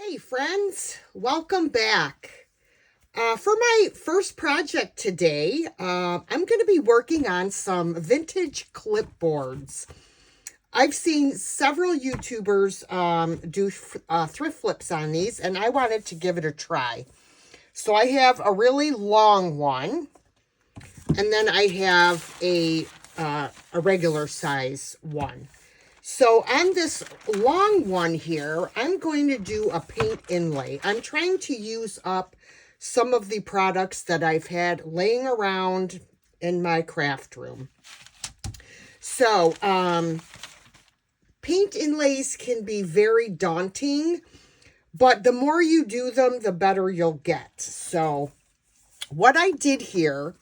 Hey friends, welcome back. For my first project today, I'm going to be working on some vintage clipboards. I've seen several YouTubers do thrift flips on these, and I wanted to give it a try. So I have a really long one, and then I have a regular size one. So on this long one here, I'm going to do a paint inlay. I'm trying to use up some of the products that I've had laying around in my craft room. So paint inlays can be very daunting, but the more you do them, the better you'll get. So what I did here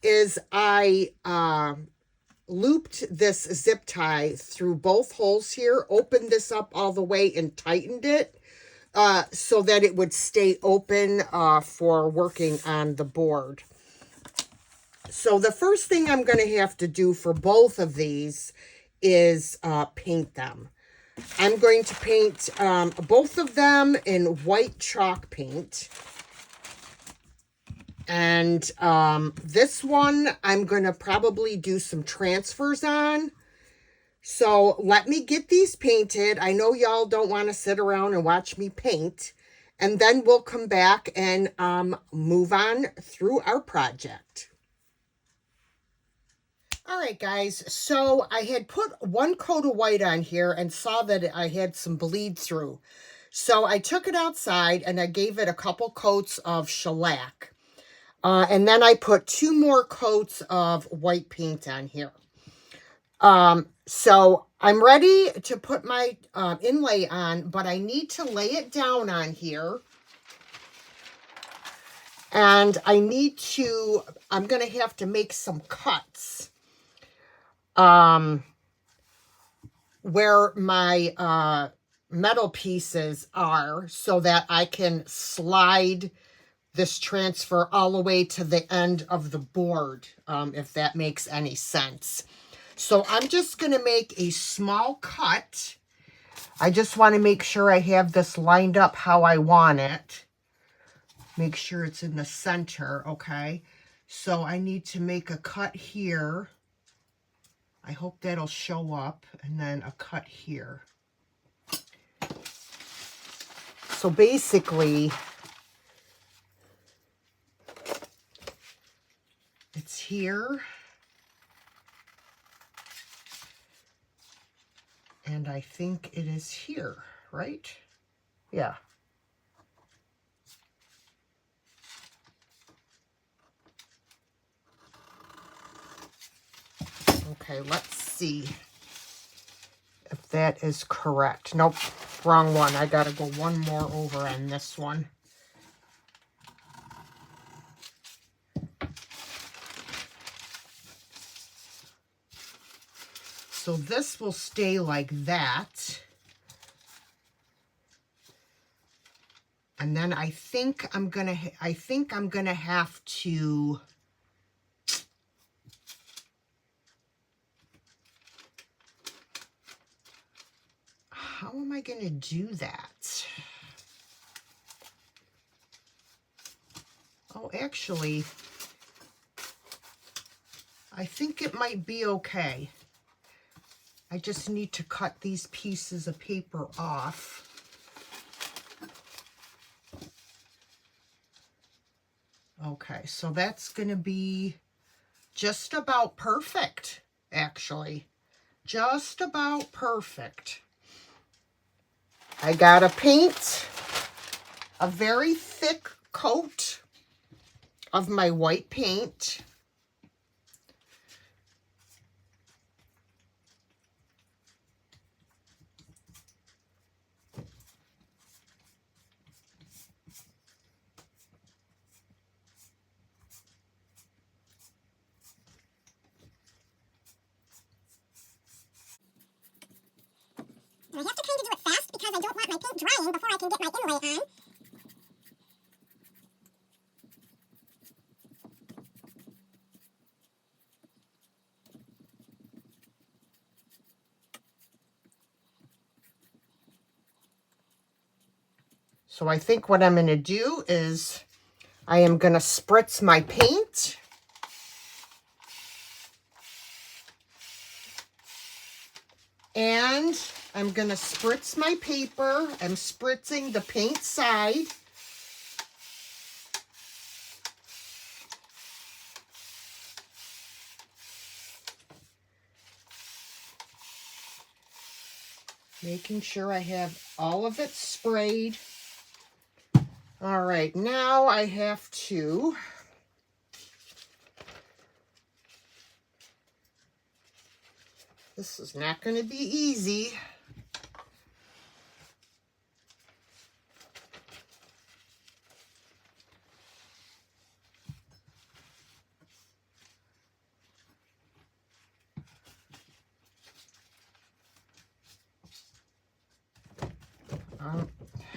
is I looped this zip tie through both holes here, opened this up all the way and tightened it so that it would stay open for working on the board. So the first thing I'm going to have to do for both of these is paint them. I'm going to paint both of them in white chalk paint. And this one, I'm going to probably do some transfers on. So let me get these painted. I know y'all don't want to sit around and watch me paint. And then we'll come back and move on through our project. All right, guys. So I had put one coat of white on here and saw that I had some bleed through. So I took it outside and I gave it a couple coats of shellac. And then I put 2 more coats of white paint on here. So I'm ready to put my inlay on, but I need to lay it down on here. And I'm going to have to make some cuts where my metal pieces are so that I can slide this transfer all the way to the end of the board, if that makes any sense. So I'm just going to make a small cut. I just want to make sure I have this lined up how I want it. Make sure it's in the center, okay? So I need to make a cut here. I hope that'll show up, and then a cut here. So basically, it's here. And I think it is here, right? Yeah. Okay, let's see if that is correct. Nope, wrong one. I gotta go one more over on this one. So this will stay like that. And then I think I'm gonna have to how am I gonna do that? Oh, actually, I think it might be okay. I just need to cut these pieces of paper off. Okay, so that's going to be just about perfect, actually. Just about perfect. I gotta paint a very thick coat of my white paint. I have to kind of do it fast because I don't want my paint drying before I can get my inlay on. So I think what I'm going to do is I am going to spritz my paint. And I'm going to spritz my paper. I'm spritzing the paint side. Making sure I have all of it sprayed. All right, now I have to this is not going to be easy.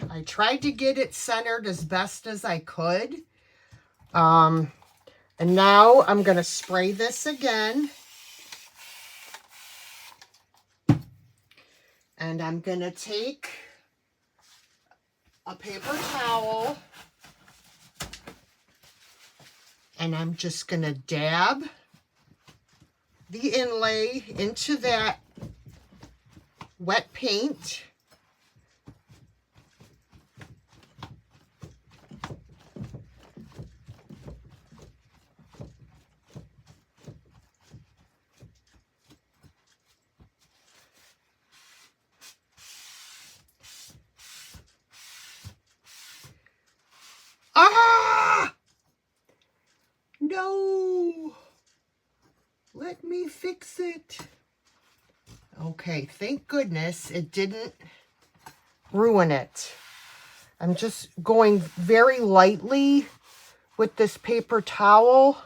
I tried to get it centered as best as I could. And now I'm going to spray this again. And I'm going to take a paper towel. And I'm just going to dab the inlay into that wet paint. Ah! No! Let me fix it. Okay, thank goodness it didn't ruin it. I'm just going very lightly with this paper towel.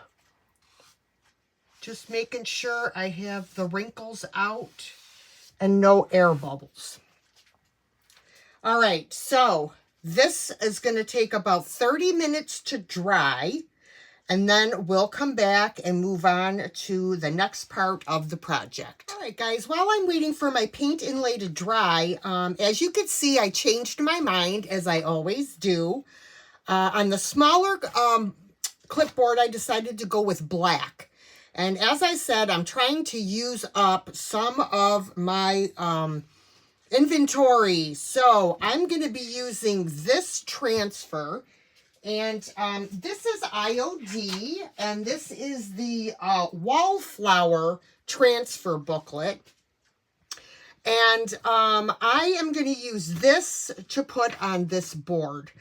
Just making sure I have the wrinkles out and no air bubbles. All right, so this is going to take about 30 minutes to dry, and then we'll come back and move on to the next part of the project. All right, guys, while I'm waiting for my paint inlay to dry, as you can see, I changed my mind, as I always do. On the smaller clipboard, I decided to go with black. And as I said, I'm trying to use up some of my inventory. So I'm going to be using this transfer. And this is IOD, and this is the Wallflower transfer booklet. And I am going to use this to put on this board.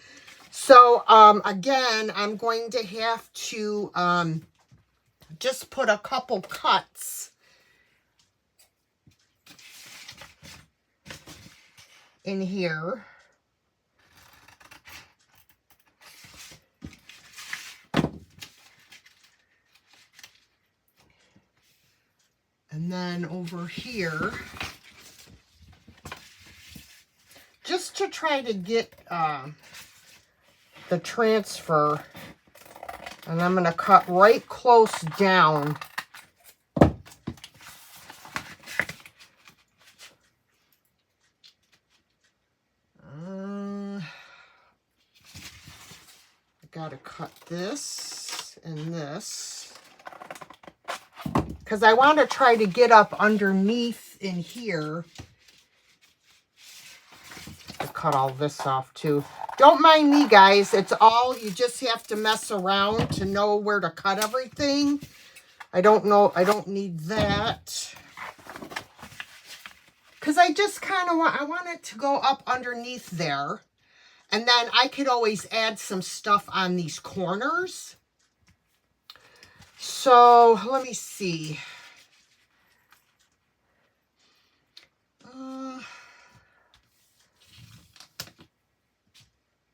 So again, I'm going to have to just put a couple cuts in here. And then over here, just to try to get the transfer, and I'm going to cut right close down. I got to cut this and this, because I want to try to get up underneath in here. I'll cut all this off too. Don't mind me, guys. It's all, you just have to mess around to know where to cut everything. I don't know. I don't need that. Because I just kind of want, I want it to go up underneath there. And then I could always add some stuff on these corners. So let me see.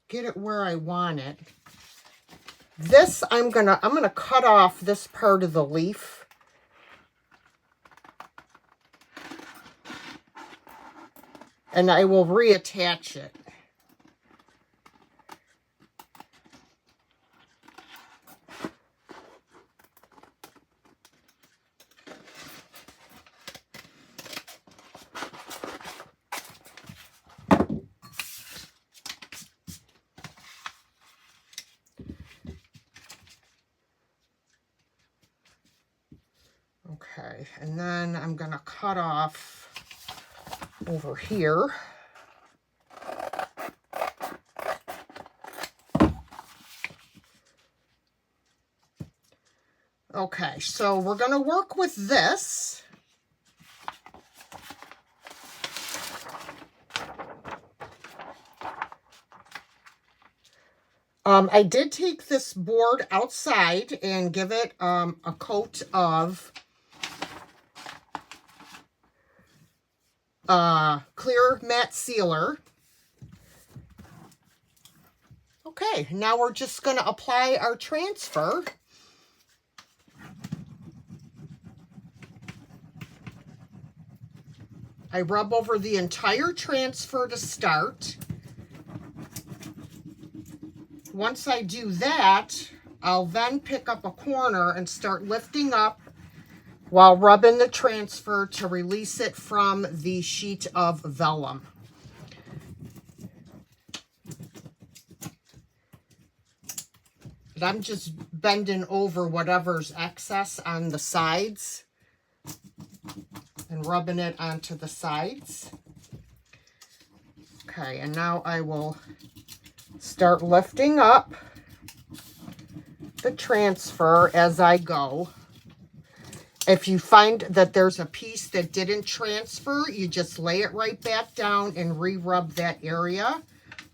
Get it where I want it. This I'm gonna cut off this part of the leaf. And I will reattach it. and then I'm going to cut off over here. Okay, so we're going to work with this. I did take this board outside and give it a coat of clear matte sealer. Okay, now we're just going to apply our transfer. I rub over the entire transfer to start. Once I do that, I'll then pick up a corner and start lifting up while rubbing the transfer to release it from the sheet of vellum. And I'm just bending over whatever's excess on the sides and rubbing it onto the sides. Okay, and now I will start lifting up the transfer as I go. If you find that there's a piece that didn't transfer, you just lay it right back down and re-rub that area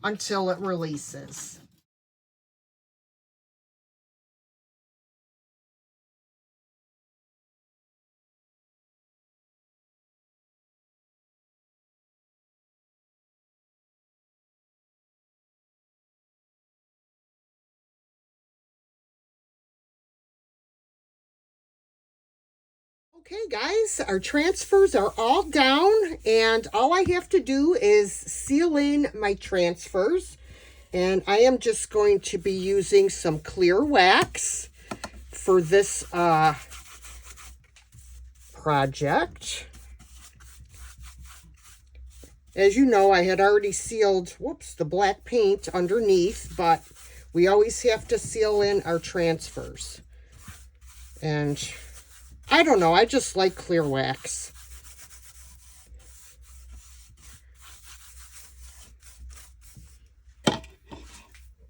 until it releases. Okay, guys, our transfers are all down, and all I have to do is seal in my transfers. And I am just going to be using some clear wax for this project. As you know, I had already sealed, the black paint underneath, but we always have to seal in our transfers. And I don't know, I just like clear wax.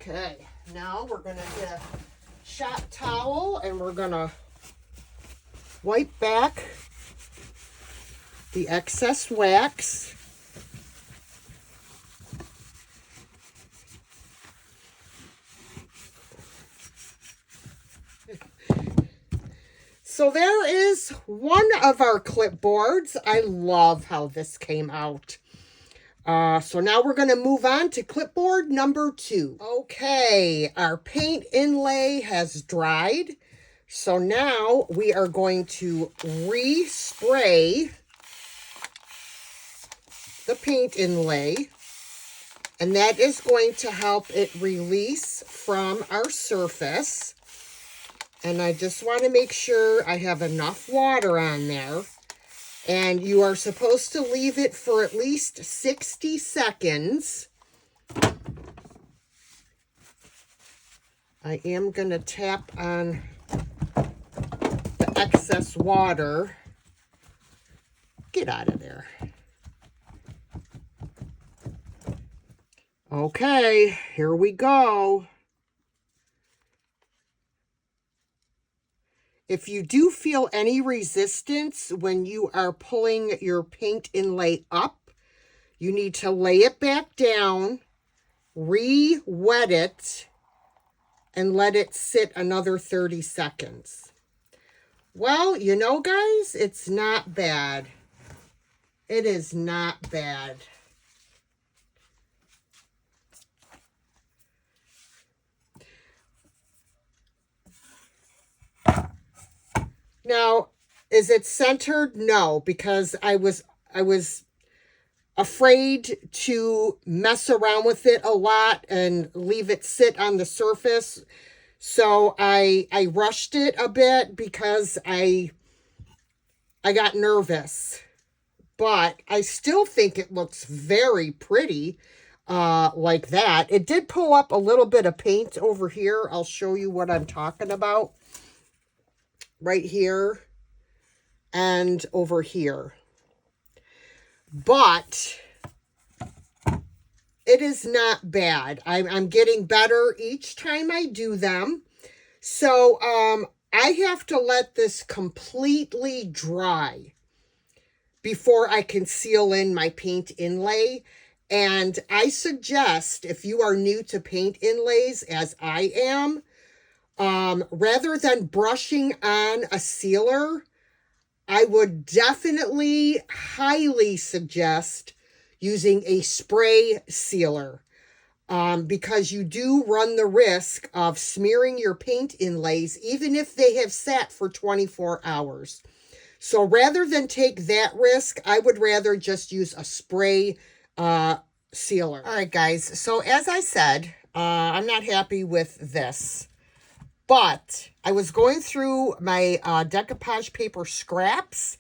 Okay, now we're going to get a shop towel and we're going to wipe back the excess wax. So there is one of our clipboards. I love how this came out. So now we're going to move on to clipboard number 2. Okay, our paint inlay has dried. So now we are going to respray the paint inlay. And that is going to help it release from our surface. And I just want to make sure I have enough water on there. And you are supposed to leave it for at least 60 seconds. I am going to tap on the excess water. Get out of there. Okay, here we go. If you do feel any resistance when you are pulling your paint inlay up, you need to lay it back down, re-wet it, and let it sit another 30 seconds. Well, you know, guys, it's not bad. It is not bad. Now, is it centered? No, because I was afraid to mess around with it a lot and leave it sit on the surface. So I rushed it a bit because I got nervous. But I still think it looks very pretty like that. It did pull up a little bit of paint over here. I'll show you what I'm talking about. Right here. and over here. But it is not bad. I'm getting better each time I do them. So I have to let this completely dry before I can seal in my paint inlay. And I suggest, if you are new to paint inlays, as I am, rather than brushing on a sealer, I would definitely highly suggest using a spray sealer, because you do run the risk of smearing your paint inlays, even if they have sat for 24 hours. So rather than take that risk, I would rather just use a spray sealer. All right, guys. So as I said, I'm not happy with this. But I was going through my decoupage paper scraps,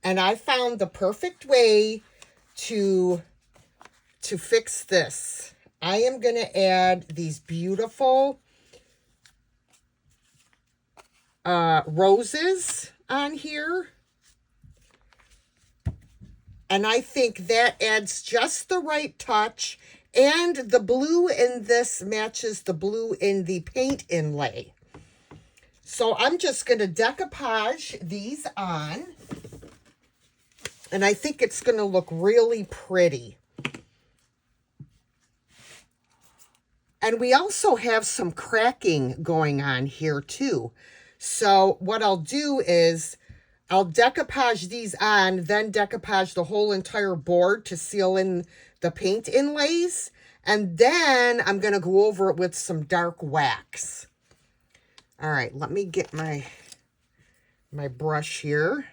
and I found the perfect way to fix this. I am going to add these beautiful roses on here. And I think that adds just the right touch. And the blue in this matches the blue in the paint inlay. So I'm just going to decoupage these on. And I think it's going to look really pretty. And we also have some cracking going on here too. So what I'll do is I'll decoupage these on, then decoupage the whole entire board to seal in the paint inlays. And then I'm going to go over it with some dark wax. All right, let me get my brush here.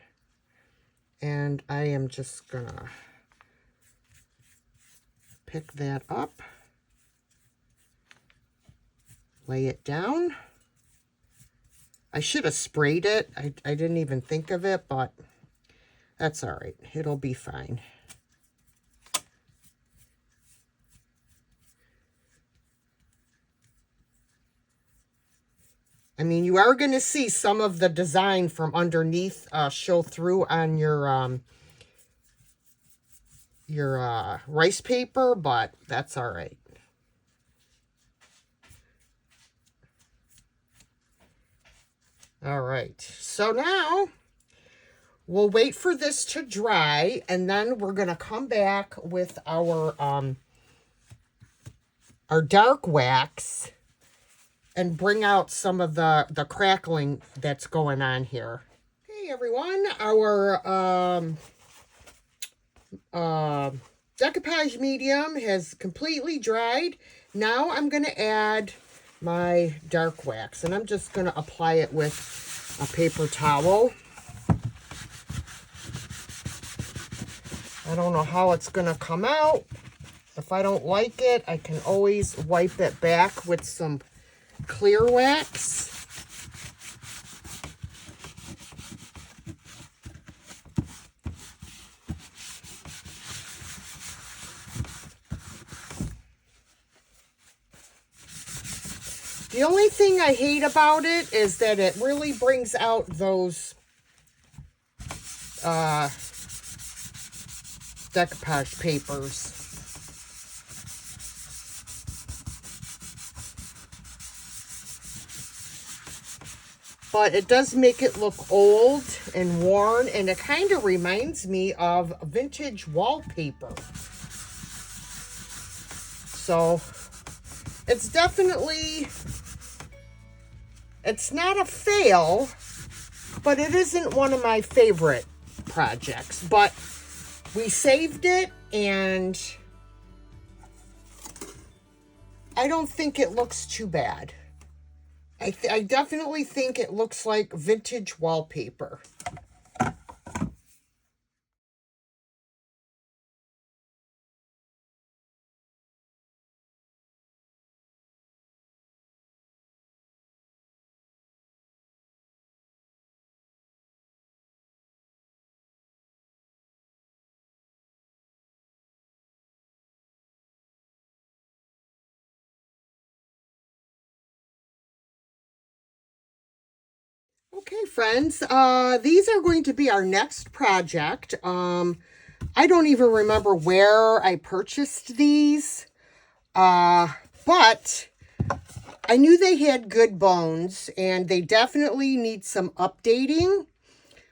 And I am just going to pick that up. Lay it down. I should have sprayed it. I didn't even think of it, but that's all right. It'll be fine. I mean, you are going to see some of the design from underneath show through on your rice paper, but that's all right. All right. So now we'll wait for this to dry, and then we're going to come back with our dark wax and bring out some of the crackling that's going on here. Hey everyone, our decoupage medium has completely dried. Now I'm going to add my dark wax, and I'm just going to apply it with a paper towel. I don't know how it's going to come out. If I don't like it, I can always wipe it back with some clear wax. The only thing I hate about it is that it really brings out those decoupage papers. But it does make it look old and worn, and it kind of reminds me of vintage wallpaper. So it's definitely, it's not a fail, but it isn't one of my favorite projects. But we saved it, and I don't think it looks too bad. I definitely think it looks like vintage wallpaper. Okay, friends, these are going to be our next project. I don't even remember where I purchased these, but I knew they had good bones and they definitely need some updating.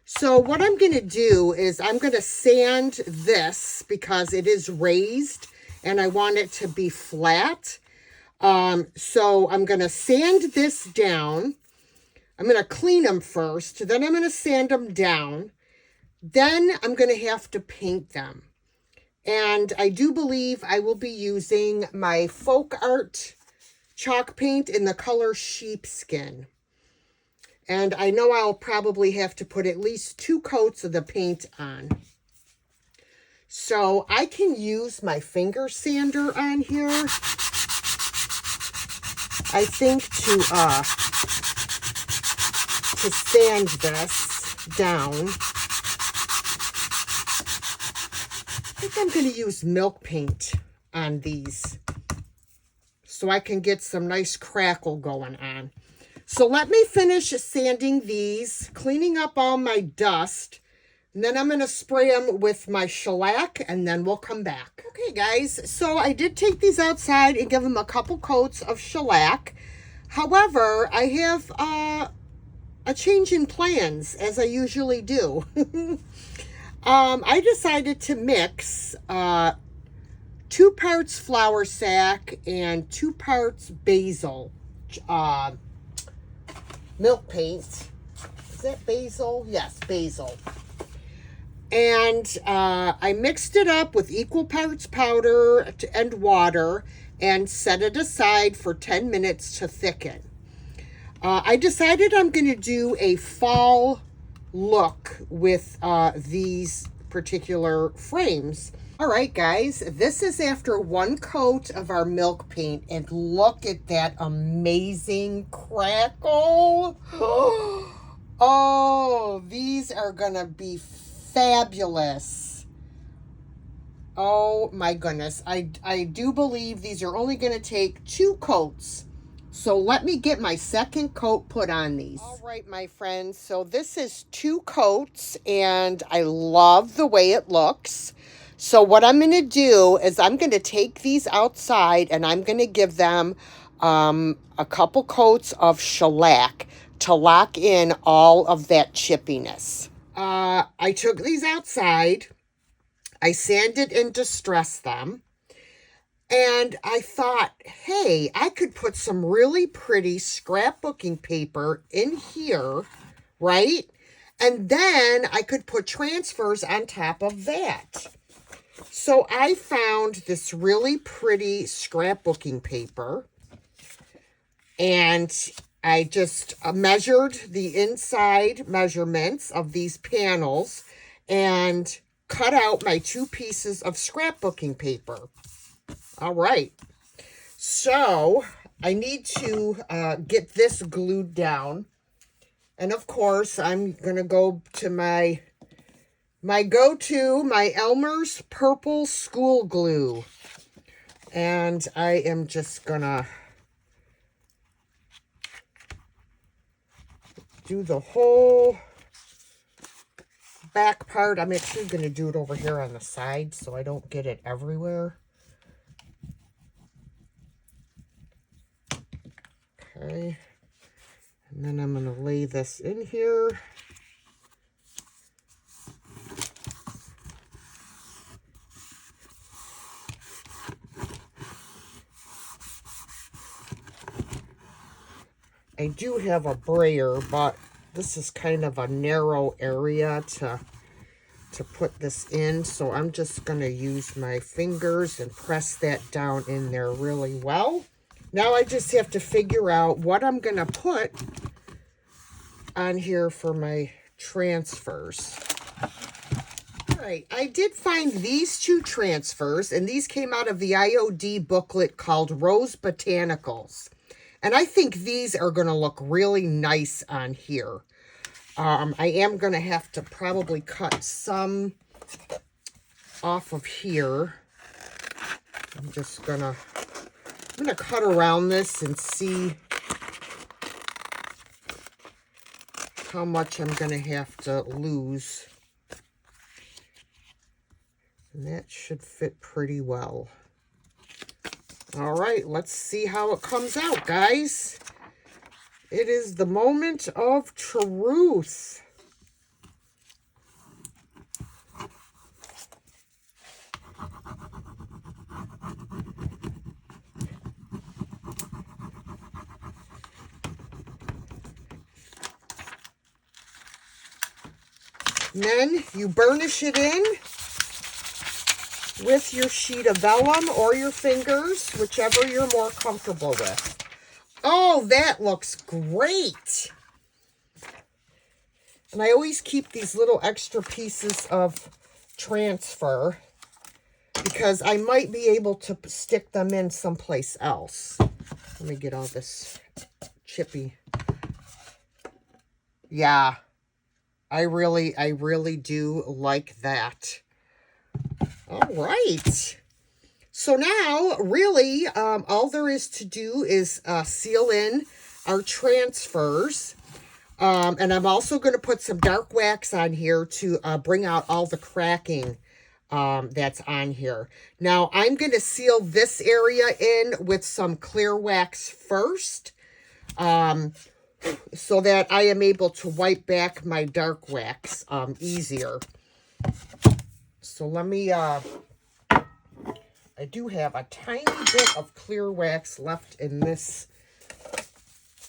So what I'm going to do is I'm going to sand this because it is raised and I want it to be flat. So I'm going to sand this down. I'm going to clean them first, then I'm going to sand them down. Then I'm going to have to paint them. And I do believe I will be using my Folk Art chalk paint in the color Sheepskin. And I know I'll probably have to put at least 2 coats of the paint on. So I can use my finger sander on here, I think, to sand this down. I think I'm going to use milk paint on these so I can get some nice crackle going on. So let me finish sanding these, cleaning up all my dust, and then I'm going to spray them with my shellac, and then we'll come back. Okay, guys, so I did take these outside and give them a couple coats of shellac. However, I have a change in plans, as I usually do. I decided to mix 2 parts flour sack and 2 parts basil milk paint. Is that basil? Yes, basil. And I mixed it up with equal parts powder and water and set it aside for 10 minutes to thicken. I decided I'm going to do a fall look with these particular frames. All right, guys, this is after 1 coat of our milk paint, and look at that amazing crackle. Oh, these are gonna be fabulous. Oh my goodness, I do believe these are only gonna take 2 coats. So let me get my second coat put on these. All right, my friends, so this is 2 coats, and I love the way it looks. So what I'm going to do is I'm going to take these outside, and I'm going to give them a couple coats of shellac to lock in all of that chippiness. I took these outside. I sanded and distressed them. And I thought, hey, I could put some really pretty scrapbooking paper in here, right? And then I could put transfers on top of that. So I found this really pretty scrapbooking paper. And I just measured the inside measurements of these panels and cut out my 2 pieces of scrapbooking paper. All right, so I need to get this glued down. And of course, I'm going to go to my go-to, my Elmer's Purple School Glue. And I am just going to do the whole back part. I'm actually going to do it over here on the side so I don't get it everywhere. Okay, and then I'm going to lay this in here. I do have a brayer, but this is kind of a narrow area to put this in, so I'm just going to use my fingers and press that down in there really well. Now I just have to figure out what I'm going to put on here for my transfers. All right, I did find these 2 transfers, and these came out of the IOD booklet called Rose Botanicals. And I think these are going to look really nice on here. I am going to have to probably cut some off of here. I'm going to cut around this and see how much I'm going to have to lose. And that should fit pretty well. All right, let's see how it comes out, guys. It is the moment of truth. And then you burnish it in with your sheet of vellum or your fingers, whichever you're more comfortable with. Oh, that looks great. And I always keep these little extra pieces of transfer because I might be able to stick them in someplace else. Let me get all this chippy. Yeah, I really do like that. All right. So now, really, all there is to do is seal in our transfers. And I'm also going to put some dark wax on here to bring out all the cracking that's on here. Now, I'm going to seal this area in with some clear wax first, so that I am able to wipe back my dark wax easier. So let me... I do have a tiny bit of clear wax left in this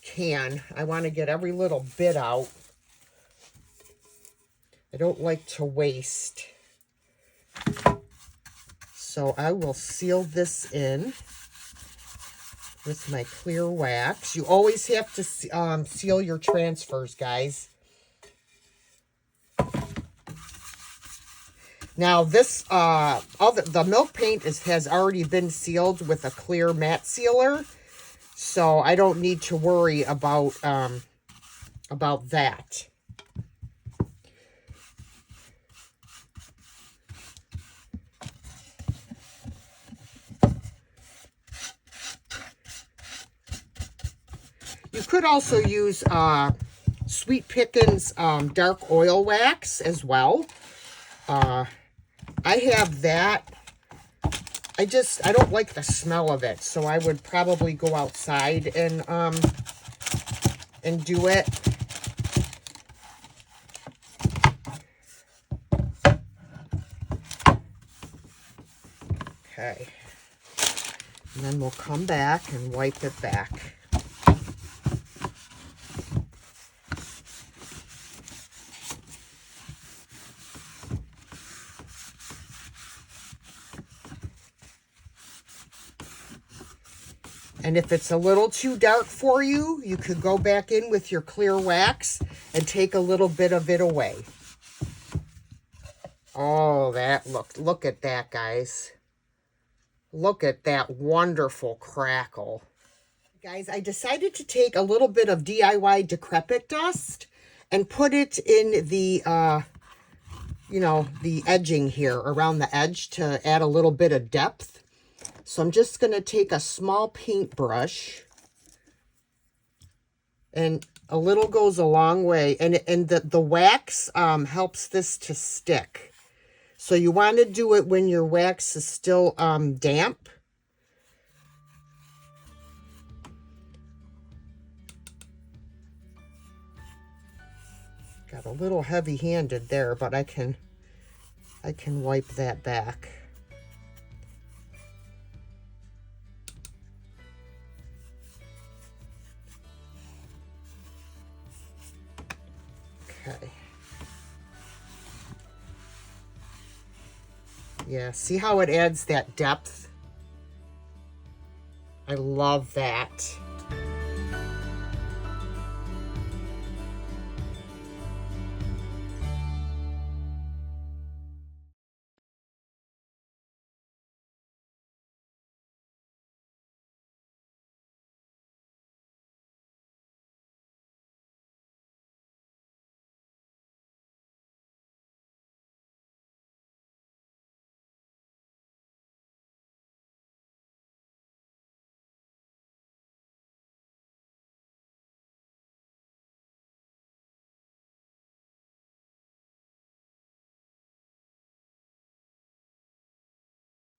can. I want to get every little bit out. I don't like to waste. So I will seal this in with my clear wax. You always have to seal your transfers, guys. Now this, the milk paint has already been sealed with a clear matte sealer, so I don't need to worry about that. You could also use Sweet Pickins dark oil wax as well. I have that. I don't like the smell of it, so I would probably go outside and do it. Okay. And then we'll come back and wipe it back. And if it's a little too dark for you, you could go back in with your clear wax and take a little bit of it away. Oh, look at that, guys. Look at that wonderful crackle. Guys, I decided to take a little bit of DIY decrepit dust and put it in the, the edging here, around the edge, to add a little bit of depth. So I'm just going to take a small paintbrush, and a little goes a long way. And the wax helps this to stick. So you want to do it when your wax is still damp. Got a little heavy-handed there, but I can wipe that back. Okay. Yeah, see how it adds that depth? I love that.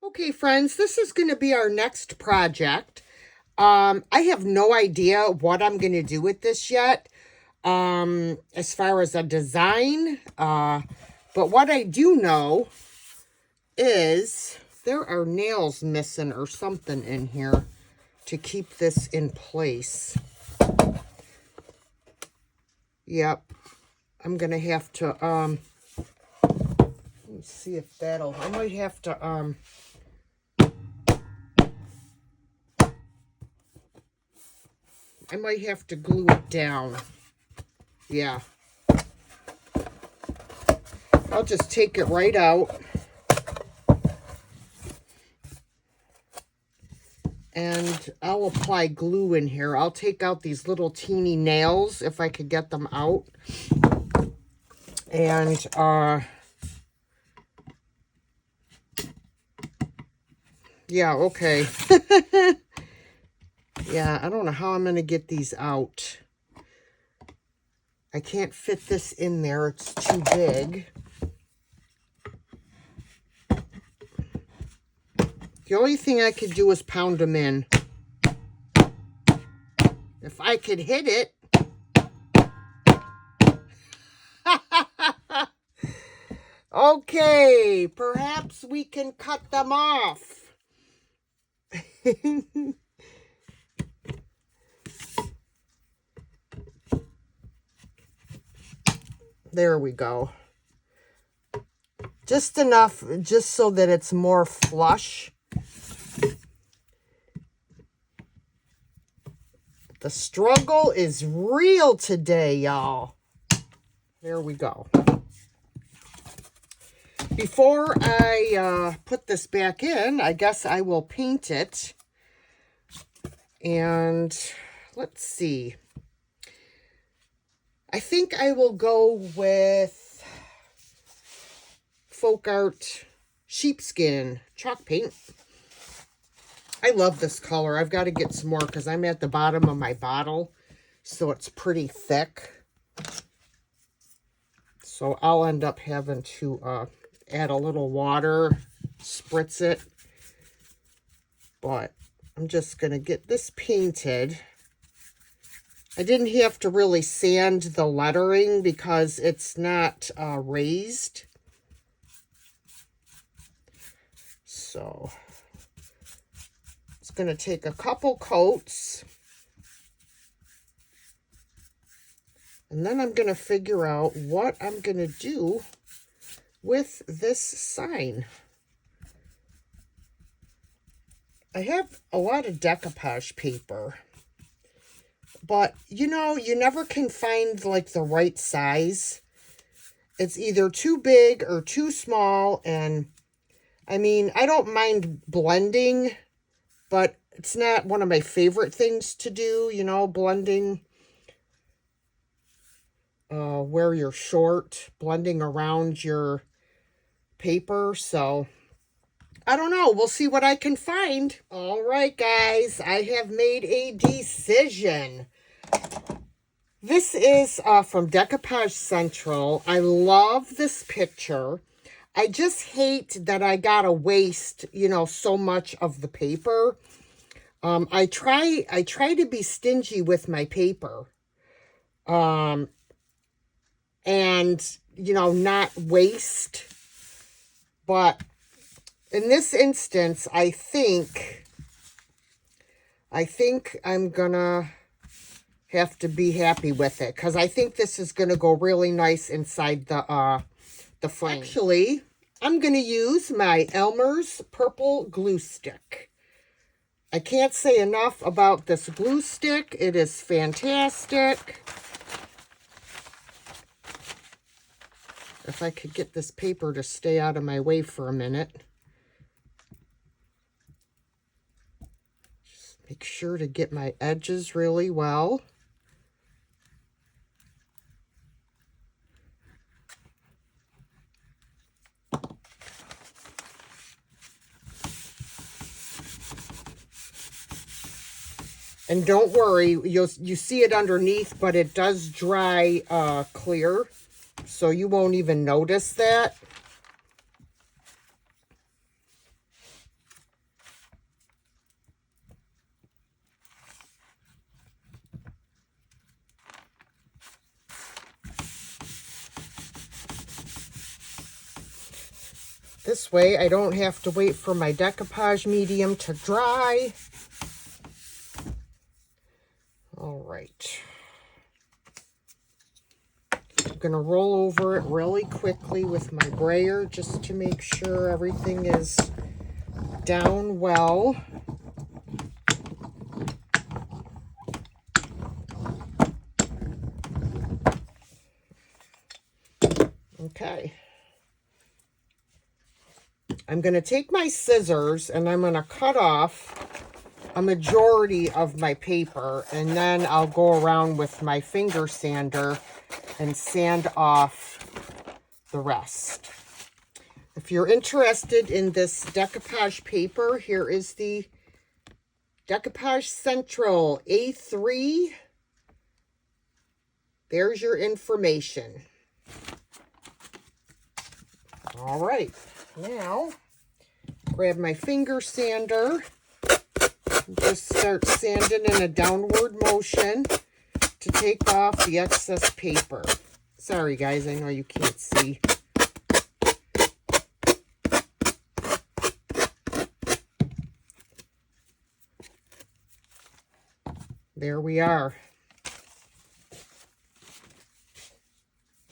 Okay, friends, this is going to be our next project. I have no idea what I'm going to do with this yet, as far as a design. But what I do know is there are nails missing or something in here to keep this in place. Yep. I'm going to have to, let me see if that'll, I might have to, I might have to glue it down. Yeah. I'll just take it right out. And I'll apply glue in here. I'll take out these little teeny nails if I could get them out. And, yeah, okay. Yeah, I don't know how I'm going to get these out. I can't fit this in there. It's too big. The only thing I could do is pound them in. If I could hit it. Okay, perhaps we can cut them off. There we go. Just enough, just so that it's more flush. The struggle is real today, y'all. There we go. Before I put this back in, I guess I will paint it. And let's see. I think I will go with folk art sheepskin chalk paint. I love this color. I've got to get some more because I'm at the bottom of my bottle, so it's pretty thick. So I'll end up having to add a little water, spritz it. But I'm just going to get this painted. I didn't have to really sand the lettering because it's not raised. So it's going to take a couple coats. And then I'm going to figure out what I'm going to do with this sign. I have a lot of decoupage paper. But, you know, you never can find, like, the right size. It's either too big or too small. And, I mean, I don't mind blending, but it's not one of my favorite things to do, you know, blending where you're short, blending around your paper. So, I don't know. We'll see what I can find. All right, guys. I have made a decision. This is from Decoupage Central. I love this picture. I just hate that I gotta waste, you know, so much of the paper. I try to be stingy with my paper. And, you know, not waste. But in this instance, I think I'm gonna have to be happy with it because I think this is gonna go really nice inside the frame. Actually, I'm gonna use my Elmer's purple glue stick. I can't say enough about this glue stick. It is fantastic. If I could get this paper to stay out of my way for a minute. Just make sure to get my edges really well. And don't worry, you see it underneath, but it does dry clear. So you won't even notice that. This way I don't have to wait for my decoupage medium to dry. All right. I'm going to roll over it really quickly with my brayer just to make sure everything is down well. Okay. I'm going to take my scissors and I'm going to cut off a majority of my paper, and then I'll go around with my finger sander and sand off the rest. If you're interested in this decoupage paper, here is the Decoupage Central A3. There's your information. All right, now grab my finger sander. Just start sanding in a downward motion to take off the excess paper. Sorry guys, I know you can't see. There we are.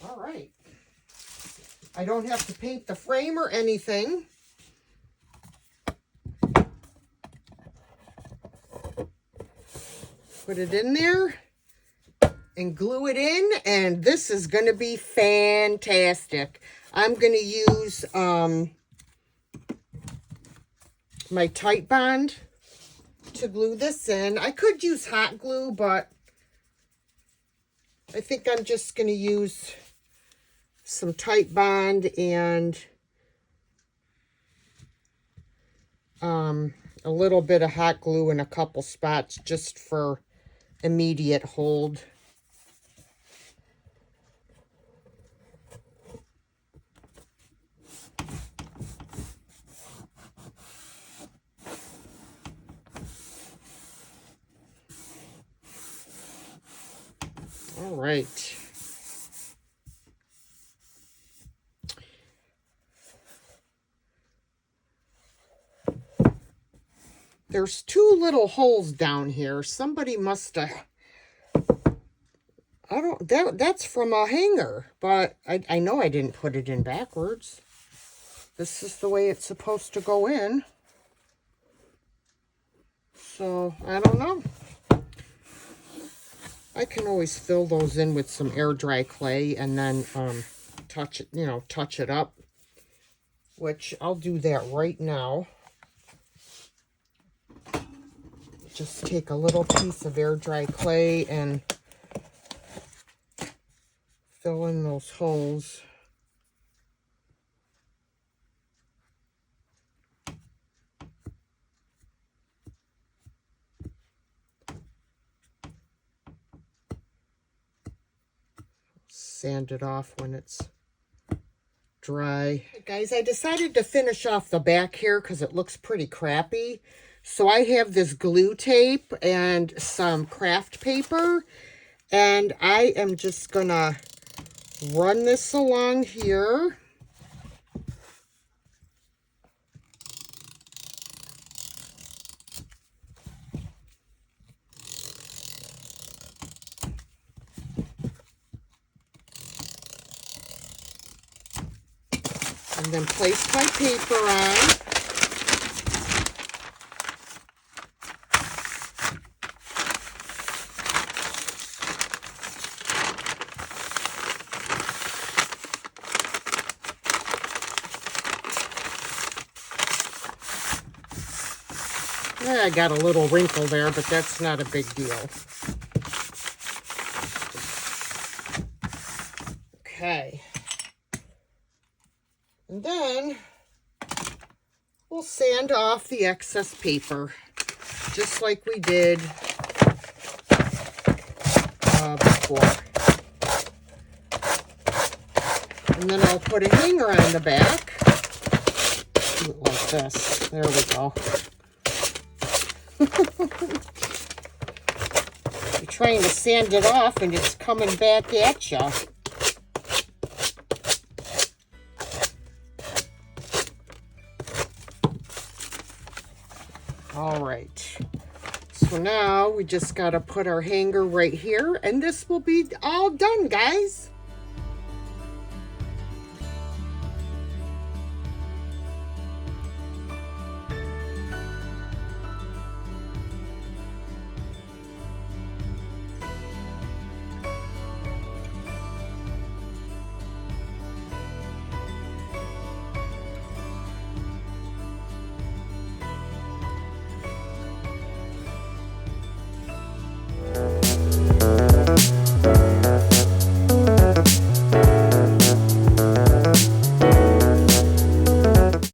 All right. I don't have to paint the frame or anything. Put it in there and glue it in, and this is going to be fantastic. I'm going to use my Tite Bond to glue this in. I could use hot glue, but I think I'm just going to use some Tite Bond and a little bit of hot glue in a couple spots just for immediate hold. All right. There's two little holes down here. Somebody must have, that's from a hanger, but I know I didn't put it in backwards. This is the way it's supposed to go in. So, I don't know. I can always fill those in with some air dry clay and then touch it up, which I'll do that right now. Just take a little piece of air dry clay and fill in those holes. Sand it off when it's dry. Guys, I decided to finish off the back here because it looks pretty crappy. So I have this glue tape and some craft paper, and I am just gonna run this along here. And then place my paper on. I got a little wrinkle there, but that's not a big deal. Okay. And then we'll sand off the excess paper, just like we did before. And then I'll put a hanger on the back. Do it like this. There we go. You're trying to sand it off and it's coming back at you. So now we just got to put our hanger right here, and this will be all done, guys.